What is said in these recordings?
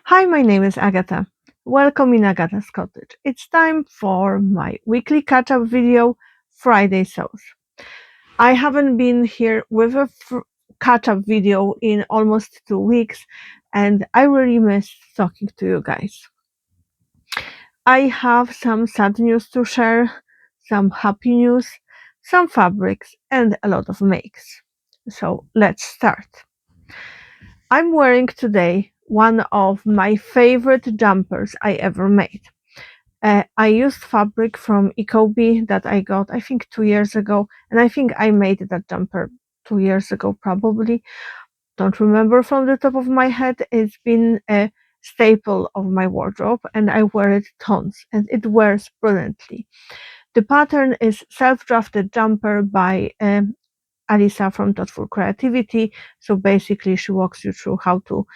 Hi, my name is Agata. Welcome in Agata's Cottage. It's time for my weekly catch-up video, Friday Sews. I haven't been here with a catch-up video in almost 2 weeks, and I really miss talking to you guys. I have some sad news to share, some happy news, some fabrics, and a lot of makes. So let's start. I'm wearing today one of my favorite jumpers I ever made. I used fabric from Ecobee that I got, I think, 2 years ago, and I think I made that jumper 2 years ago, probably. Don't remember from the top of my head. It's been a staple of my wardrobe, and I wear it tons, and it wears brilliantly. The pattern is self-drafted jumper by Alisa from Thoughtful Creativity. So basically, she walks you through how to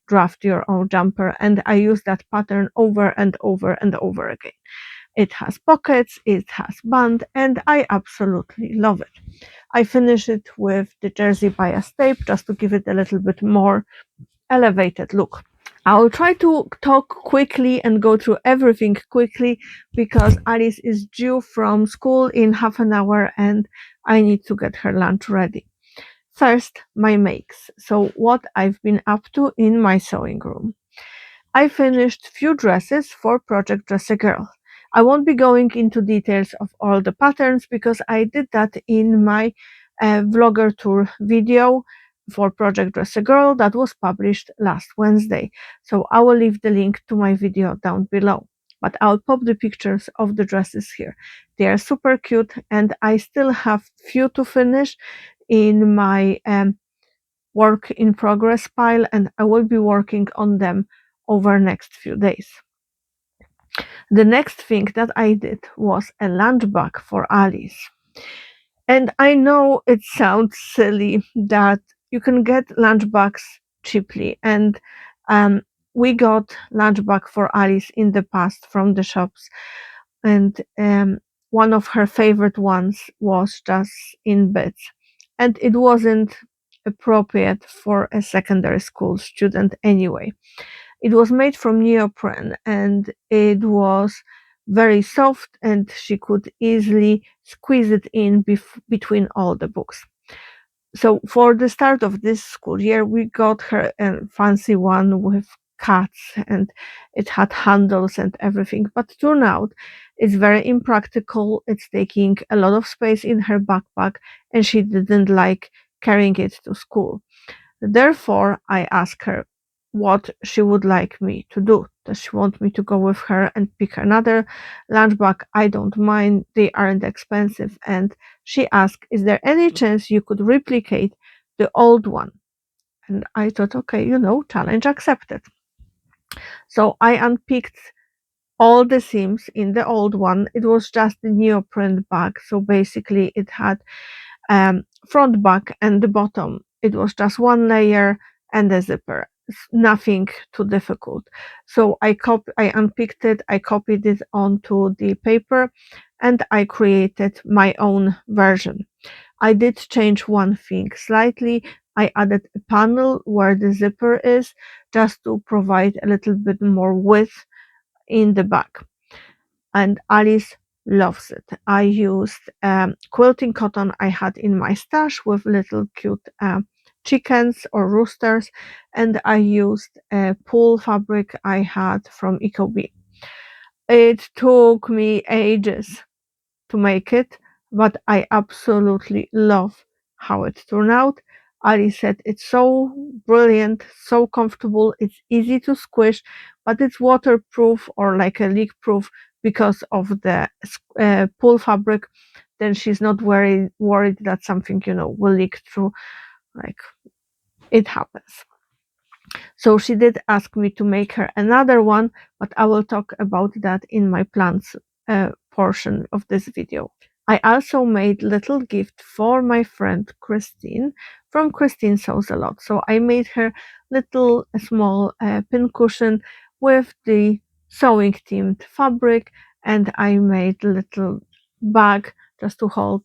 draft your own jumper, and I use that pattern over and over and over again. It has pockets, it has band, and I absolutely love it. I finish it with the jersey bias tape just to give it a little bit more elevated look. I will try to talk quickly and go through everything quickly because Alice is due from school in half an hour and I need to get her lunch ready. First, my makes. So what I've been up to in my sewing room. I finished few dresses for Project Dress a Girl. I won't be going into details of all the patterns because I did that in my vlogger tour video for Project Dress a Girl that was published last Wednesday. So I will leave the link to my video down below. But I'll pop the pictures of the dresses here. They are super cute and I still have few to finish in my work in progress pile and I will be working on them over next few days. The next thing that I did was a lunch bag for Alice. And I know it sounds silly that you can get lunch bags cheaply and we got lunch bag for Alice in the past from the shops and one of her favorite ones was just in bits and it wasn't appropriate for a secondary school student anyway. It was made from neoprene and it was very soft and she could easily squeeze it in between all the books. So for the start of this school year, we got her a fancy one with cats and it had handles and everything, but turned out it's very impractical. It's taking a lot of space in her backpack and she didn't like carrying it to school. Therefore, I asked her what she would like me to do. Does she want me to go with her and pick another lunch bag? I don't mind, they aren't expensive. And she asked, is there any chance you could replicate the old one? And I thought, okay, challenge accepted. So I unpicked all the seams in the old one. It was just the neoprene bag. So basically it had front back and the bottom. It was just one layer and a zipper. Nothing too difficult. So I unpicked it, I copied it onto the paper, and I created my own version. I did change one thing slightly. I added a panel where the zipper is, just to provide a little bit more width in the back. And Alice loves it. I used quilting cotton I had in my stash with little cute chickens or roosters, and I used wool fabric I had from Ecobee. It took me ages to make it, but I absolutely love how it turned out. Ali said it's so brilliant, so comfortable, it's easy to squish, but it's waterproof or like a leak proof because of the wool fabric. Then she's not worried that something will leak through. Like, it happens. So she did ask me to make her another one, but I will talk about that in my plans portion of this video. I also made little gift for my friend Christine from Christine Sews a Lot. So I made her little small pincushion with the sewing themed fabric, and I made little bag just to hold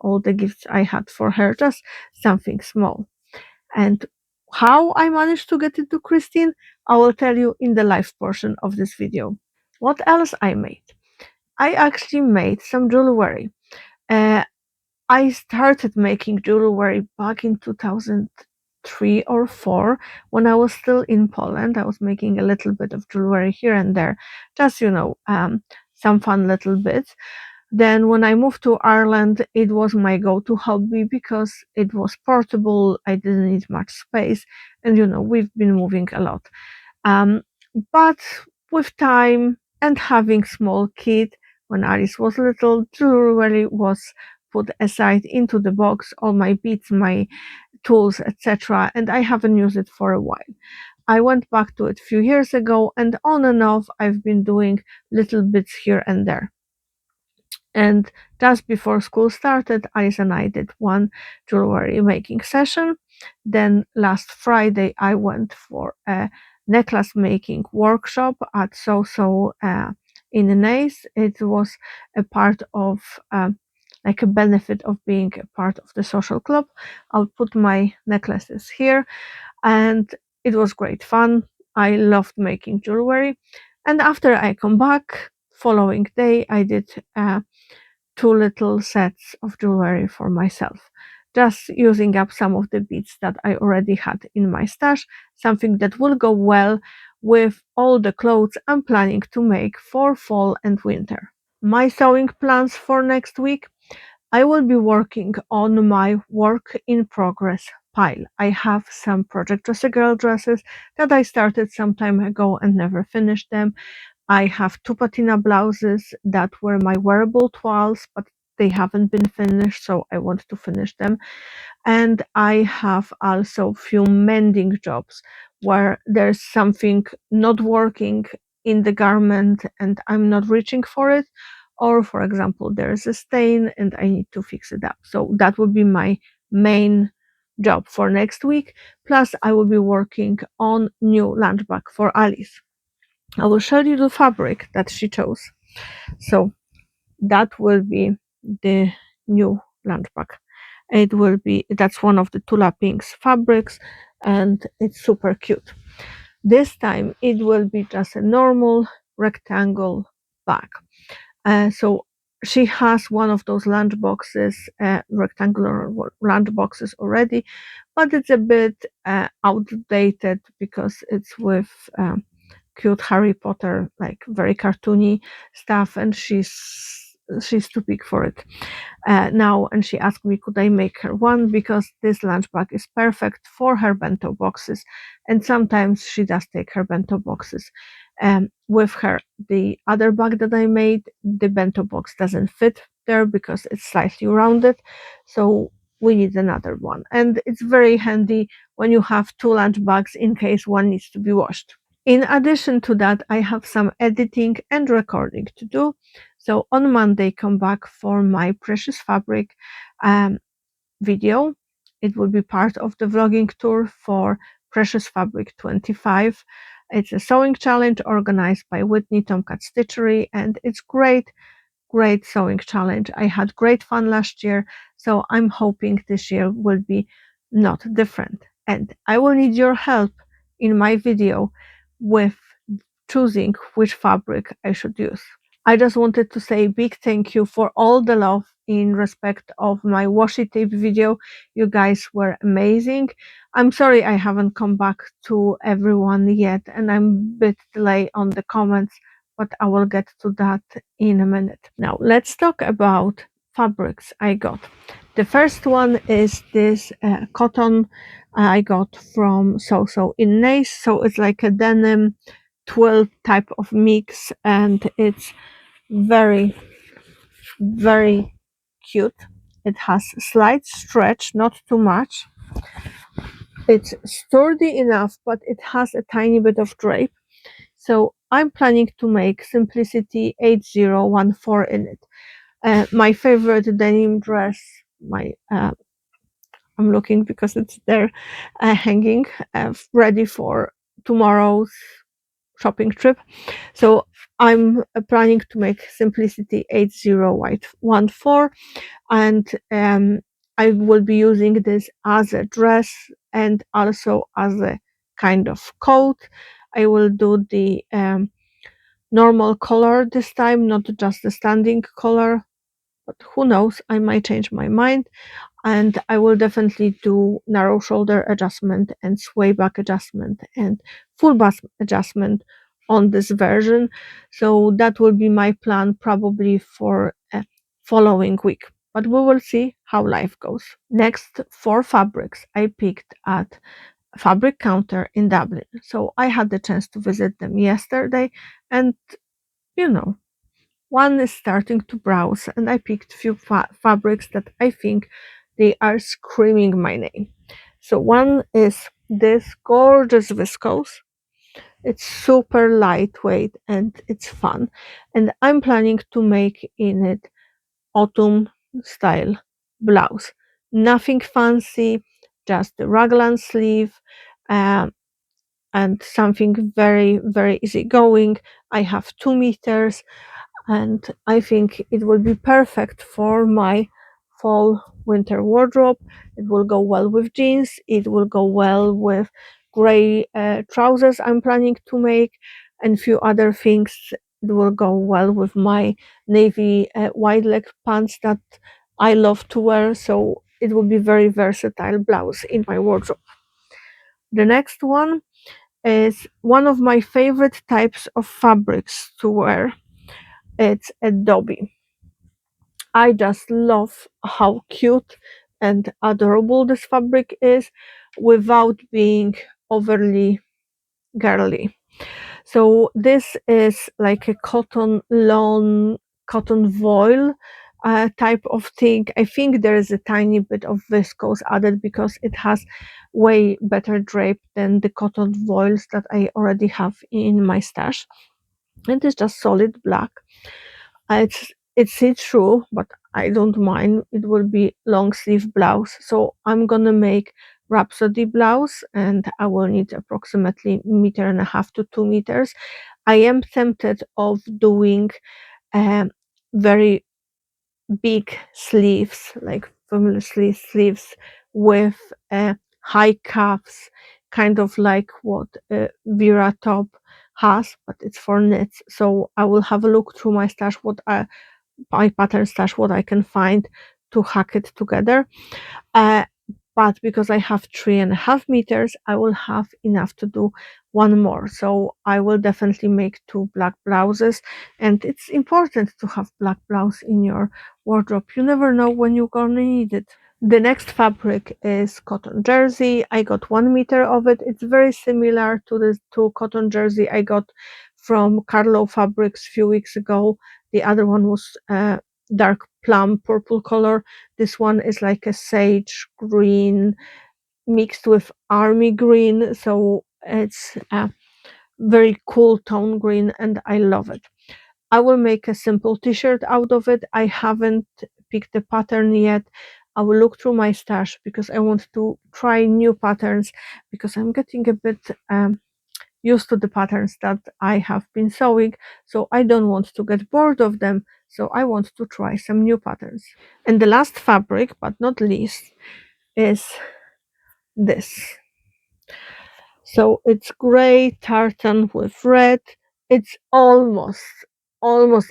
all the gifts I had for her, just something small. And how I managed to get it to Christine? I will tell you in the live portion of this video. What else I made? I actually made some jewelry. Uh, I started making jewelry back in 2003 or 4 when I was still in Poland. I was making a little bit of jewelry here and there, just some fun little bits. Then when I moved to Ireland, it was my go-to hobby because it was portable. I didn't need much space, and we've been moving a lot. Um, but with time and having small kid, when Alice was little, jewelry was put aside into the box, all my beads, my tools, etc. And I haven't used it for a while. I went back to it a few years ago, and on and off, I've been doing little bits here and there. And just before school started, Alice and I did one jewelry making session. Then last Friday, I went for a necklace making workshop at in Nice. It was a part of like a benefit of being a part of the social club. I'll put my necklaces here, and it was great fun. I loved making jewelry. And after I come back, following day, I did 2 little sets of jewelry for myself, just using up some of the beads that I already had in my stash, something that will go well with all the clothes I'm planning to make for fall and winter. My sewing plans for next week. I will be working on my work in progress pile. I have some Project Dress a Girl dresses that I started some time ago and never finished them. I have 2 patina blouses that were my wearable toiles, but they haven't been finished, so I want to finish them. And I have also few mending jobs where there's something not working in the garment and I'm not reaching for it. Or, for example, there's a stain and I need to fix it up. So that would be my main job for next week. Plus, I will be working on new lunch bag for Alice. I will show you the fabric that she chose. So that will be the new lunch bag. That's one of the Tula Pinks fabrics and it's super cute. This time it will be just a normal rectangle bag. So she has one of those lunch boxes, rectangular lunch boxes already, but it's a bit outdated because it's with cute Harry Potter, like very cartoony stuff, and she's too big for it now. And she asked me, could I make her one because this lunch bag is perfect for her bento boxes, and sometimes she does take her bento boxes with her. The other bag that I made, the bento box doesn't fit there because it's slightly rounded, so we need another one. And it's very handy when you have 2 lunch bags in case one needs to be washed. In addition to that, I have some editing and recording to do. So on Monday, come back for my Precious Fabric video. It will be part of the vlogging tour for Precious Fabric 25. It's a sewing challenge organized by Whitney Tomcat Stitchery, and it's great sewing challenge. I had great fun last year, so I'm hoping this year will be not different. And I will need your help in my video with choosing which fabric I should use. I just wanted to say a big thank you for all the love in respect of my washi tape video. You guys were amazing. I'm sorry I haven't come back to everyone yet and I'm a bit delayed on the comments, but I will get to that in a minute. Now let's talk about fabrics I got. The first one is this cotton I got from So in Nice. So it's like a denim twill type of mix and it's very cute. It has slight stretch, not too much. It's sturdy enough, but it has a tiny bit of drape. So I'm planning to make Simplicity 8014 in it. My favorite denim dress, I'm looking because it's there hanging ready for tomorrow's shopping trip. So I'm planning to make Simplicity 8014 and I will be using this as a dress and also as a kind of coat. I will do the normal color this time, not just the standing color, but who knows, I might change my mind. And I will definitely do narrow shoulder adjustment and sway back adjustment and full bust adjustment on this version. So that will be my plan probably for following week, but we will see how life goes. Next, 4 fabrics I picked at Fabric Counter in Dublin. So I had the chance to visit them yesterday, and you know, one is starting to browse, and I picked few fabrics that I think they are screaming my name. So one is this gorgeous viscose. It's super lightweight and it's fun, and I'm planning to make in it autumn style blouse. Nothing fancy, just the raglan sleeve, um, and something very, very easygoing. I have 2 meters, and I think it will be perfect for my fall winter wardrobe. It will go well with jeans, it will go well with gray trousers I'm planning to make, and few other things. It will go well with my navy wide leg pants that I love to wear, so it will be very versatile blouse in my wardrobe. The next one is one of my favorite types of fabrics to wear. It's Adobe. I just love how cute and adorable this fabric is without being overly girly. So this is like a cotton lawn, cotton voile type of thing. I think there is a tiny bit of viscose added because it has way better drape than the cotton voiles that I already have in my stash. It is just solid black. It's see-through, but I don't mind. It will be long sleeve blouse. So I'm gonna make Rhapsody blouse, and I will need approximately 1.5 to 2 meters. I am tempted of doing very big sleeves, like family sleeves with high cuffs, kind of like what Vera top has, but it's for knits. So I will have a look through my stash, my pattern stash, what I can find to hack it together. Uh, but because I have 3.5 meters, I will have enough to do one more. So I will definitely make 2 black blouses, and it's important to have black blouse in your wardrobe. You never know when you're gonna need it. The next fabric is cotton jersey. I got 1 meter of it. It's very similar to the cotton jersey I got from Carlo Fabrics a few weeks ago. The other one was dark plum purple color. This one is like a sage green mixed with army green. So it's a very cool tone green, and I love it. I will make a simple t-shirt out of it. I haven't picked the pattern yet. I will look through my stash because I want to try new patterns, because I'm getting a bit used to the patterns that I have been sewing, so I don't want to get bored of them, so I want to try some new patterns. And the last fabric, but not least, is this. So it's gray tartan with red. It's almost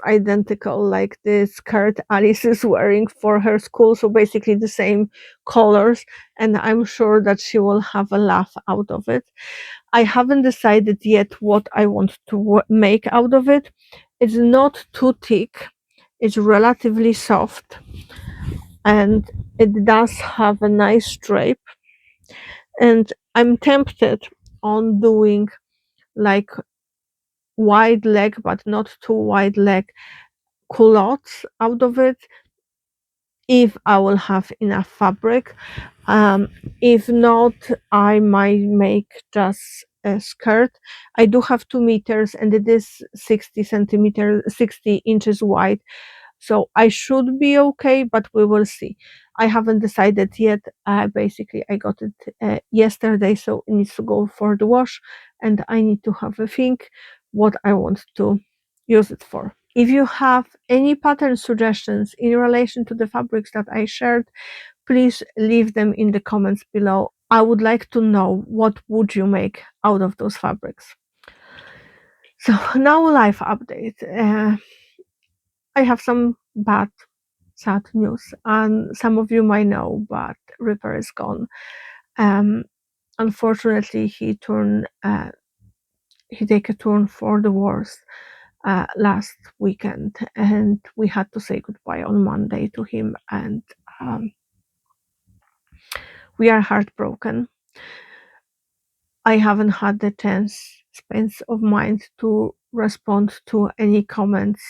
identical like the skirt Alice is wearing for her school. So basically the same colors, and I'm sure that she will have a laugh out of it. I haven't decided yet what I want to make out of it. It's not too thick. It's relatively soft, and it does have a nice drape. And I'm tempted on doing like wide leg, but not too wide leg culottes out of it if I will have enough fabric. Um, if not, I might make just a skirt. I do have 2 meters, and it is 60 centimeters, 60 inches wide. So I should be okay, but we will see. I haven't decided yet. Basically, I got it yesterday, so it needs to go for the wash, and I need to have a think what I want to use it for. If you have any pattern suggestions in relation to the fabrics that I shared, please leave them in the comments below. I would like to know what would you make out of those fabrics. So now life update. I have some bad, sad news, and some of you might know, but Ripper is gone. Um, Unfortunately, he take a turn for the worse last weekend, and we had to say goodbye on Monday to him, and um, we are heartbroken. I haven't had the space of mind to respond to any comments,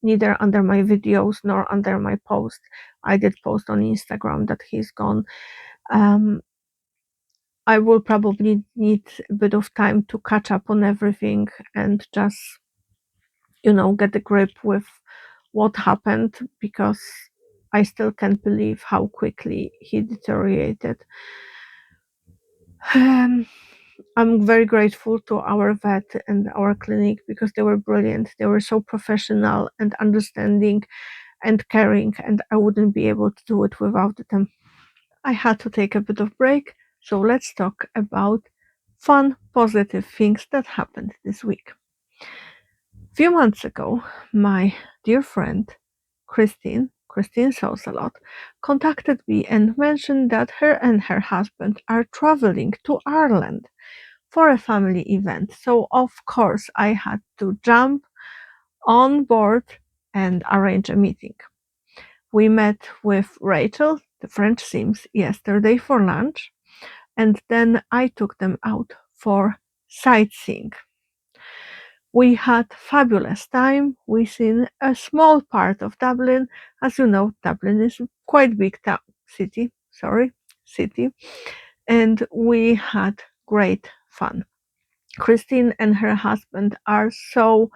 neither under my videos nor under my post. I did post on Instagram that he's gone. Um, I will probably need a bit of time to catch up on everything and just, get a grip with what happened, because I still can't believe how quickly he deteriorated. Um, I'm very grateful to our vet and our clinic because they were brilliant. They were so professional and understanding and caring, and I wouldn't be able to do it without them. I had to take a bit of break, so let's talk about fun, positive things that happened this week. A few months ago, my dear friend Christine Sews a lot, contacted me and mentioned that her and her husband are traveling to Ireland for a family event. So, of course, I had to jump on board and arrange a meeting. We met with Rachel, the French Sims, yesterday for lunch, and then I took them out for sightseeing. We had fabulous time. We seen a small part of Dublin. As you know, Dublin is a quite big city, and we had great fun. Christine and her husband are so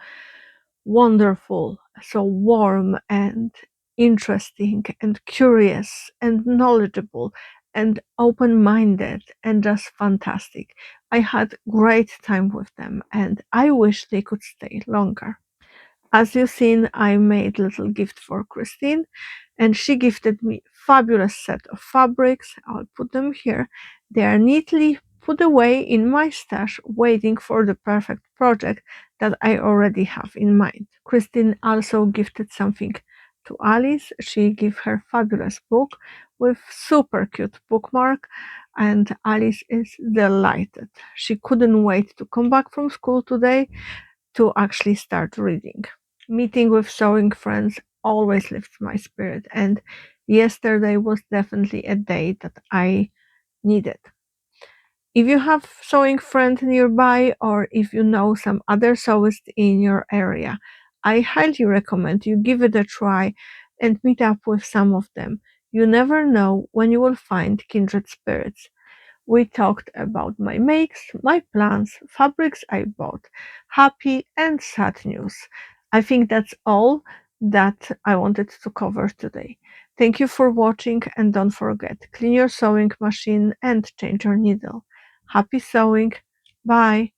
wonderful, so warm and interesting and curious and knowledgeable and open-minded and just fantastic. I had great time with them, and I wish they could stay longer. As you've seen, I made a little gift for Christine, and she gifted me fabulous set of fabrics. I'll put them here. They are neatly put away in my stash, waiting for the perfect project that I already have in mind. Christine also gifted something to Alice. She gave her fabulous book with super cute bookmark, and Alice is delighted. She couldn't wait to come back from school today to actually start reading. Meeting with sewing friends always lifts my spirit, and yesterday was definitely a day that I needed. If you have sewing friend nearby, or if you know some other sewists in your area, I highly recommend you give it a try and meet up with some of them. You never know when you will find kindred spirits. We talked about my makes, my plans, fabrics I bought, happy and sad news. I think that's all that I wanted to cover today. Thank you for watching, and don't forget, clean your sewing machine and change your needle. Happy sewing. Bye.